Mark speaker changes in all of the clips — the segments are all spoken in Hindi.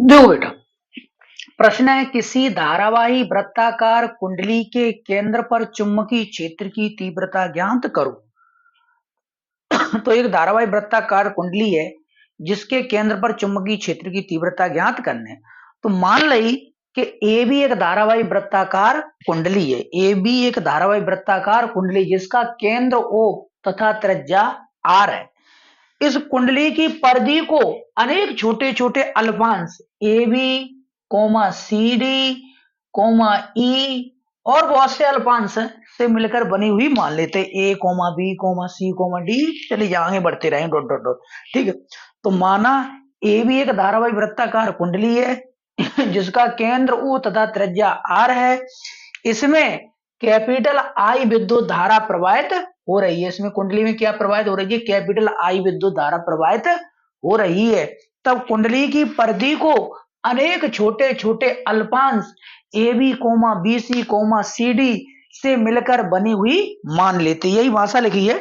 Speaker 1: देखो बेटा, प्रश्न है किसी धारावाही वृत्ताकार कुंडली के केंद्र पर चुंबकीय क्षेत्र की तीव्रता ज्ञात करो। तो एक धारावाही वृत्ताकार कुंडली है जिसके केंद्र पर चुंबकीय क्षेत्र की तीव्रता ज्ञात करने है। तो मान ली कि ए भी एक धारावाही वृत्ताकार कुंडली है। ए भी एक धारावाही वृत्ताकार कुंडली जिसका केंद्र ओ तथा त्रिज्या आर है। इस कुंडली की परिधि को अनेक छोटे छोटे अल्पांश A B comma C D comma E और बहुत से अल्पांश से मिलकर बनी हुई मान लेते A comma B comma C comma D, चलिए आगे बढ़ते रहे डॉट डॉट डॉट। ठीक है, तो माना ए भी एक धारावाही वृत्ताकार कुंडली है जिसका केंद्र ओ तथा त्रिज्या आर है। इसमें कैपिटल आई विद्युत धारा प्रवाहित हो रही है। इसमें कुंडली में क्या प्रवाहित हो रही है? कैपिटल आई विद्युत धारा प्रवाहित हो रही है। तब कुंडली की परिधि को अनेक छोटे छोटे अल्पांश A B comma B C comma C D से मिलकर बनी हुई मान लेते। यही भाषा लिखी है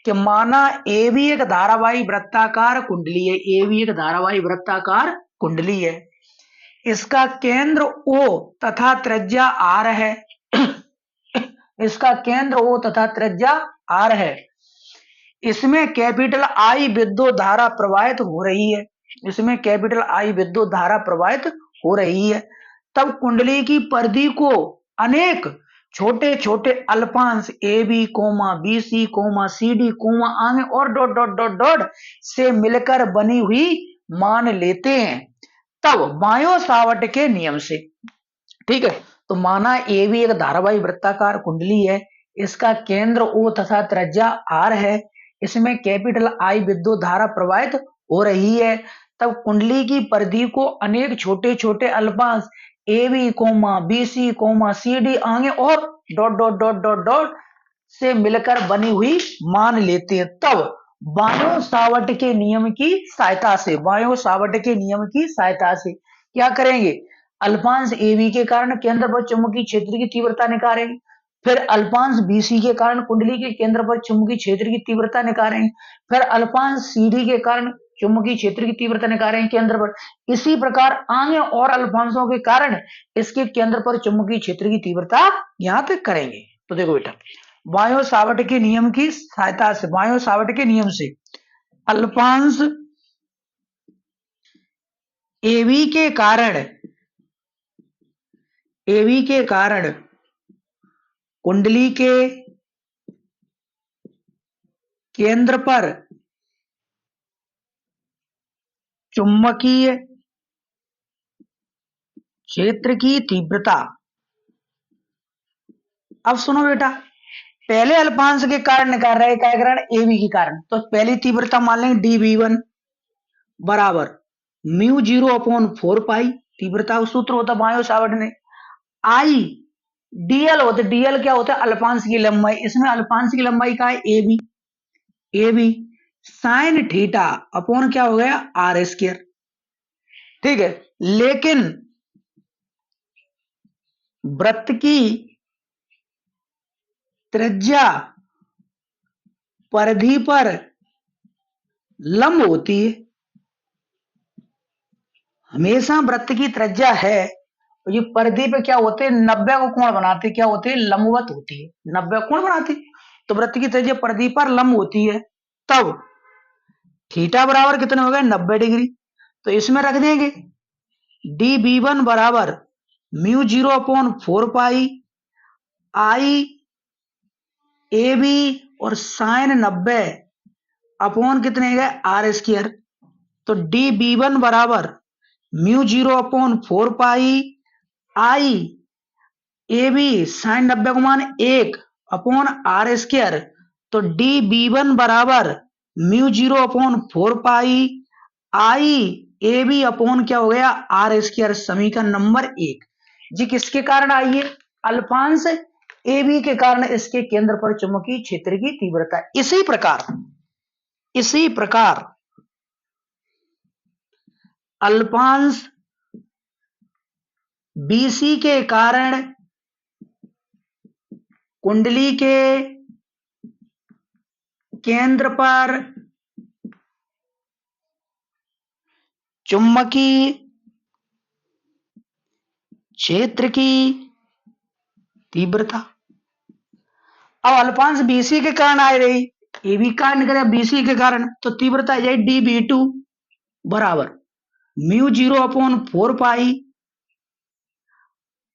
Speaker 1: कि माना ए भी एक धारावाही वृत्ताकार कुंडली है। ए भी एक धारावाही वृत्ताकार कुंडली है। इसका केंद्र ओ तथा त्रिज्या आर है। इसका केंद्र ओ तथा त्रिज्या आर है। इसमें कैपिटल आई विद्युत धारा प्रवाहित हो रही है। इसमें कैपिटल आई विद्युत धारा प्रवाहित हो रही है। तब कुंडली की परिधि को अनेक छोटे छोटे अल्पांश A B comma B C comma C D comma आगे और डॉट डॉट डॉट डॉट से मिलकर बनी हुई मान लेते हैं। तब बायो सावर्ट के नियम से, ठीक है, तो माना ए भी एक धारावाही वृत्ताकार कुंडली है। इसका केंद्र ओ तथा त्रिज्या आर है। इसमें कैपिटल आई विद्युत धारा प्रवाहित हो रही है। तब कुंडली की परिधि को अनेक छोटे छोटे अल्पांश A B comma B C comma C D आगे और dot dot dot dot dot से मिलकर बनी हुई मान लेते हैं। तब बायो सावर्ट के नियम की सहायता से, बायो सावर्ट के नियम की सहायता से क्या करेंगे? अल्पांश ए बी के कारण केंद्र पर चुंबकीय क्षेत्र की तीव्रता निकालेंगे। फिर अल्पांश बीसी के कारण कुंडली के केंद्र पर चुंबकीय क्षेत्र की तीव्रता निकालेंगे। फिर अल्पांश सीडी के कारण चुंबकीय क्षेत्र की तीव्रता निकालेंगे केंद्र पर। इसी प्रकार अन्य और अल्पांशों के कारण इसके केंद्र पर चुंबकीय क्षेत्र की तीव्रता ज्ञात करेंगे। तो देखो बेटा, बायो सावर्ट के नियम की सहायता से, बायो सावर्ट के नियम से अल्पांश एबी के कारण, एबी के कारण कुंडली के केंद्र पर चुंबकीय क्षेत्र की तीव्रता। अब सुनो बेटा, पहले अल्पांश के कारण निकाल रहे हैं, क्या कारण? एबी के कारण। तो पहली तीव्रता मान लेंगे डी बी वन बराबर म्यू जीरो अपॉन 4 पाई, तीव्रता का सूत्र होता बायो सावर्ट ने। आई डीएल होते, डीएल क्या होता है? अल्पांश की लंबाई। इसमें अल्पांश की लंबाई का है A B, A B sine theta upon क्या हो गया? R square. ठीक है, लेकिन वृत्त की त्रिज्या परिधि पर लंब होती है। हमेशा वृत्त की त्रिज्या है, ये परिधि पे क्या होते हैं? 90 को कोण बनाते, क्या होते हैं? लंबवत होती है, 90 कोण बनाती। तो वृत्त की त्रिज्या परिधि पर लंब होती है। तब थीटा बराबर कितने हो गए? 90 डिग्री। तो इसमें रख देंगे डी बी वन बराबर mu zero upon 4 pi I A B और साइन 90 अपॉन कितने गए? R square. तो डी बी वन बराबर mu zero upon 4 pi I A B sine 90 को मान 1 अपॉन आर स्क्वायर। तो डी बी वन बराबर mu zero upon 4 pi I A B upon क्या हो गया? R square. समीकरण नंबर 1 जी किसके कारण आई है? अल्पांश ए बी के कारण इसके केंद्र पर चुंबकीय क्षेत्र की तीव्रता। इसी प्रकार, इसी प्रकार अल्पांश बीसी के कारण कुंडली के केंद्र पर चुंबकीय क्षेत्र की तीव्रता। अब अल्पांश बीसी के कारण आ रही, ये भी कारण निकले बीसी के कारण, तो तीव्रता आ जाए डी बी टू बराबर म्यू 0/4 पाई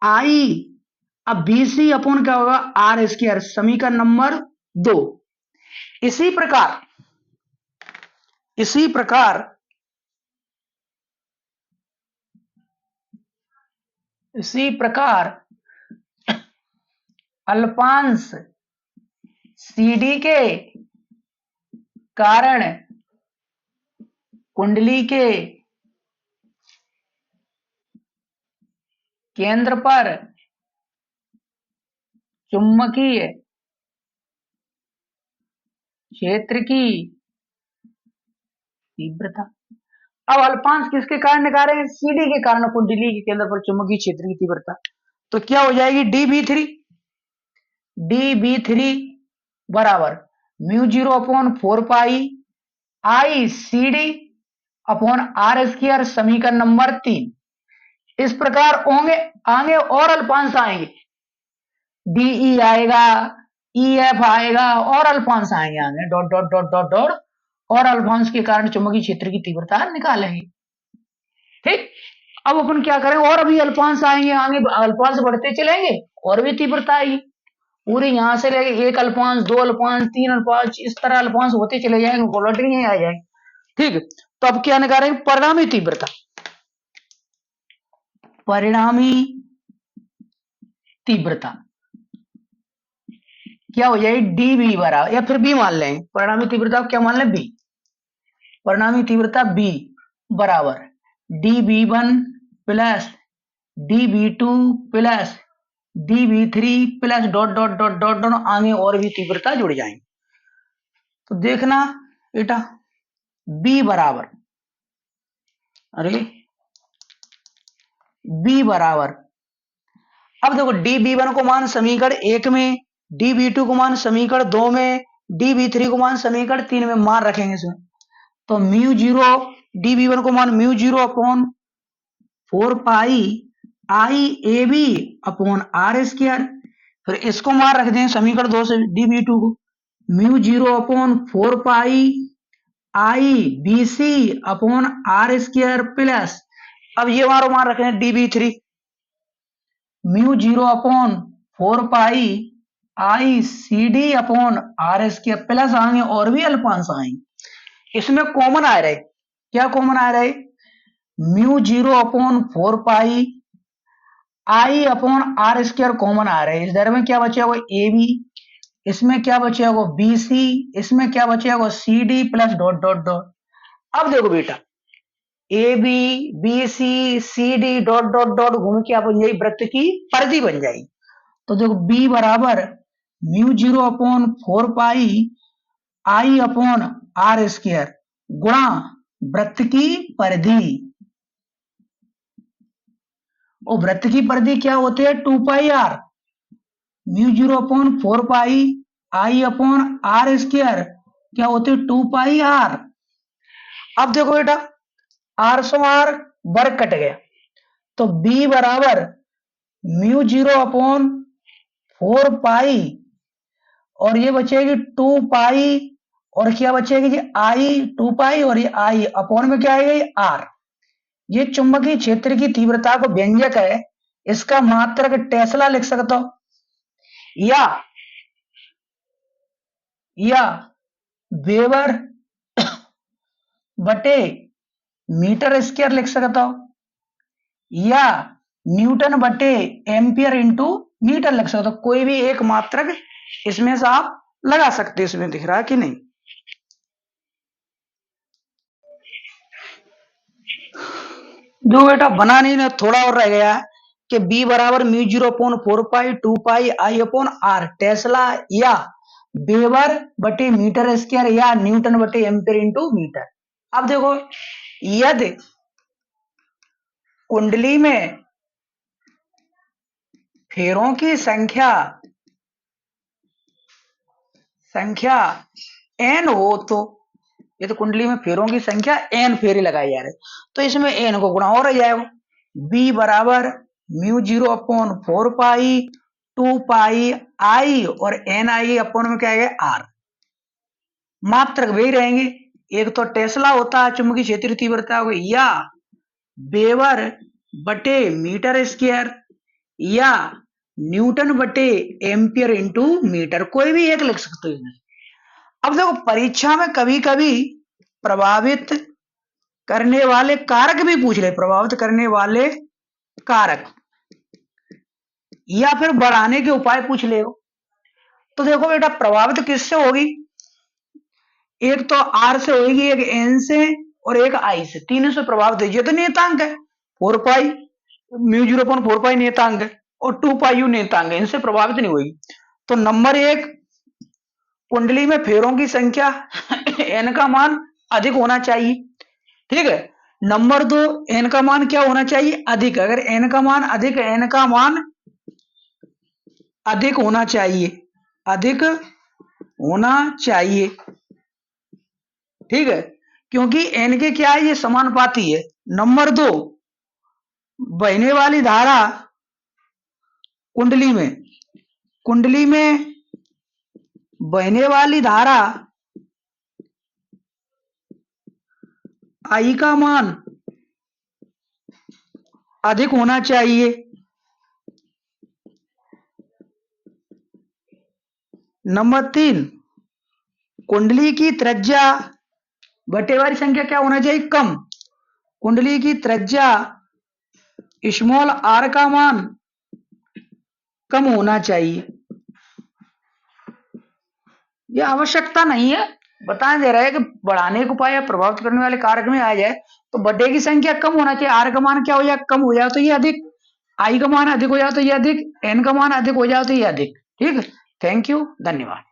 Speaker 1: आई, अब बीसी अपॉन क्या होगा आर स्क्वायर, समीकरण नंबर 2। इसी प्रकार इसी प्रकार इसी प्रकार अल्पांश सीडी के कारण कुंडली के केंद्र पर चुंबकीय क्षेत्र की तीव्रता। अब अल्पांश किसके कारण निकाले हैं, सीडी के कारण कुंडली के केंद्र पर चुंबकीय क्षेत्र की तीव्रता, तो क्या हो जाएगी डी बी थ्री बराबर mu 0/4 pi I C D upon are square, समीकरण नंबर 3। इस प्रकार होंगे आगे और अल्पांश आएंगे, डीई आएगा, ईएफ आएगा और अल्पांश आएंगे आगे dot dot dot dot dot, और अल्पांश के कारण चुंबकीय क्षेत्र की तीव्रता निकालेंगे। ठीक, अब अपन क्या करें, और अभी अल्पांश आएंगे आगे, अल्पांश बढ़ते चलेंगे और भी तीव्रता आएगी, पूरे यहां से लेके 1 अल्पांश 2 अल्पांश 3 अल्पांश, इस तरह अल्पांश होते चले जाएंगे, क्वाड्रेटिक नहीं आ जाएंगे। ठीक, तो अब क्या निकालेंगे, परिणामी तीव्रता। परिणामी तीव्रता क्या हो जाएगी, डी बी बराबर, या फिर बी मान लें, परिणामी तीव्रता क्या मान लें, बी। परिणामी तीव्रता बी बराबर D B one plus D B two plus D B three plus dot dot dot dot dot, आगे और भी तीव्रता जुड़ जाएंगे। तो देखना बेटा बी बराबर, अरे बी बराबर, अब देखो डी बी वन को मान समीकरण 1 में, डी बी टू को मान समीकरण 2 में, डी बी थ्री को मान समीकरण 3 में, मान रखेंगे इसमें, तो म्यू 0 डी बी वन को मान mu 0/4 pi I A B upon are square, फिर इसको मान रख दें समीकरण 2 से डी बी टू को mu 0/4 pi I B C upon are square plus, अब ये मारो मान रखें D B three mu 0/4 pi I C D upon are square plus, आएंगे और भी अल्पांश आएंगे, इसमें कॉमन आ रहे, क्या कॉमन आ रहे, mu 0/4 pi I upon are square common आ रहे हैं, इस दर में क्या बचेगा ए बी, इसमें क्या बचेगा बी सी, इसमें क्या बचेगा C D plus dot dot dot. अब देखो बेटा A B B C C D dot dot dot घूम के बन जाएगी, वृत्त की परिधि बन जाएगी, तो देखो बी बराबर mu 0/4 pi I upon are square गुणा वृत्त की परिधि, और वृत्त की परिधि क्या होती है 2 pi R, mu 0/4 pi I upon are square क्या होती है 2 पाई आर। अब देखो बेटा आर सो आर वर्ग कट गया, तो बी बराबर म्यू 0/4 पाई और ये बचेगी 2 पाई, और क्या बचेगी जी आई 2 पाई, और ये आई अपॉन में क्या आएगा आर। ये चुंबकीय क्षेत्र की तीव्रता को व्यंजक है, इसका मात्रक टेस्ला लिख सकता हो, या वेबर बटे मीटर स्क्वायर लिख सकता हो, या न्यूटन बटे एम्पियर इंटू मीटर लिख सकते हो, कोई भी एक मात्रक इसमें से आप लगा सकते हो। इसमें दिख रहा है कि नहीं, जो बेटा बना नहीं ना, थोड़ा और रह गया कि b बराबर mu 0/4 pi 2 pi I upon r tesla, या वेबर बटे मीटर स्क्वायर, या न्यूटन बटे एम्पियर इंटू मीटर। अब देखो यदि कुंडली में फेरों की संख्या n हो, तो ये तो कुंडली में फेरों की संख्या n फेरे लगाई जा रही, तो इसमें n को गुणा और रह जाएगा, b बराबर म्यू 0/4 पाई 2 पाई आई और एन आई अपन में क्या है आर, मात्रक वही रहेंगे। एक तो टेस्ला होता है चुंबकीय क्षेत्रीय तीव्रता को, या वेबर बटे मीटर स्क्वायर, या न्यूटन बटे एम्पियर इंटू मीटर, कोई भी एक लिख सकते हो। अब देखो परीक्षा में कभी कभी प्रभावित करने वाले कारक भी पूछ ले, प्रभावित करने वाले कारक या फिर बढ़ाने के उपाय पूछ ले। तो देखो बेटा प्रभावित किससे होगी, एक तो आर से होगी, एक एन से और एक आई से, तीनों से प्रभावित है। ये तो नियतांक है, 4 पाई म्यू 0/4 पाई नियतांक है और 2 पाई यू नियतांक है, इनसे प्रभावित नहीं होगी। तो नंबर 1 कुंडली में फेरों की संख्या एन का मान अधिक होना चाहिए, ठीक है। नंबर 2 एन का मान क्या होना चाहिए, अधिक। अगर एन का मान अधिक, एन का मान अधिक होना चाहिए, अधिक होना चाहिए, ठीक है, क्योंकि एन के क्या है ये समानुपाती है। नंबर 2 बहने वाली धारा कुंडली में बहने वाली धारा आई का मान अधिक होना चाहिए। नंबर 3 कुंडली की त्रिज्या बटेवारी संख्या क्या होना चाहिए, कम। कुंडली की त्रिज्या स्मॉल आर का मान कम होना चाहिए। यह आवश्यकता नहीं है, बताया दे रहा है कि बढ़ाने के उपाय या प्रभावित करने वाले कारक में आ जाए तो बटे की संख्या कम होना चाहिए, आर का मान क्या हो जाए कम हो जाए तो ये अधिक, आई का मान अधिक हो जाए तो ये अधिक, एन का मान अधिक हो जाए तो ये अधिक, ठीक है। थैंक यू, धन्यवाद।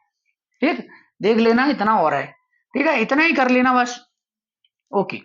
Speaker 1: ठीक, देख लेना इतना हो रहा है, ठीक है, इतना ही कर लेना बस, ओके।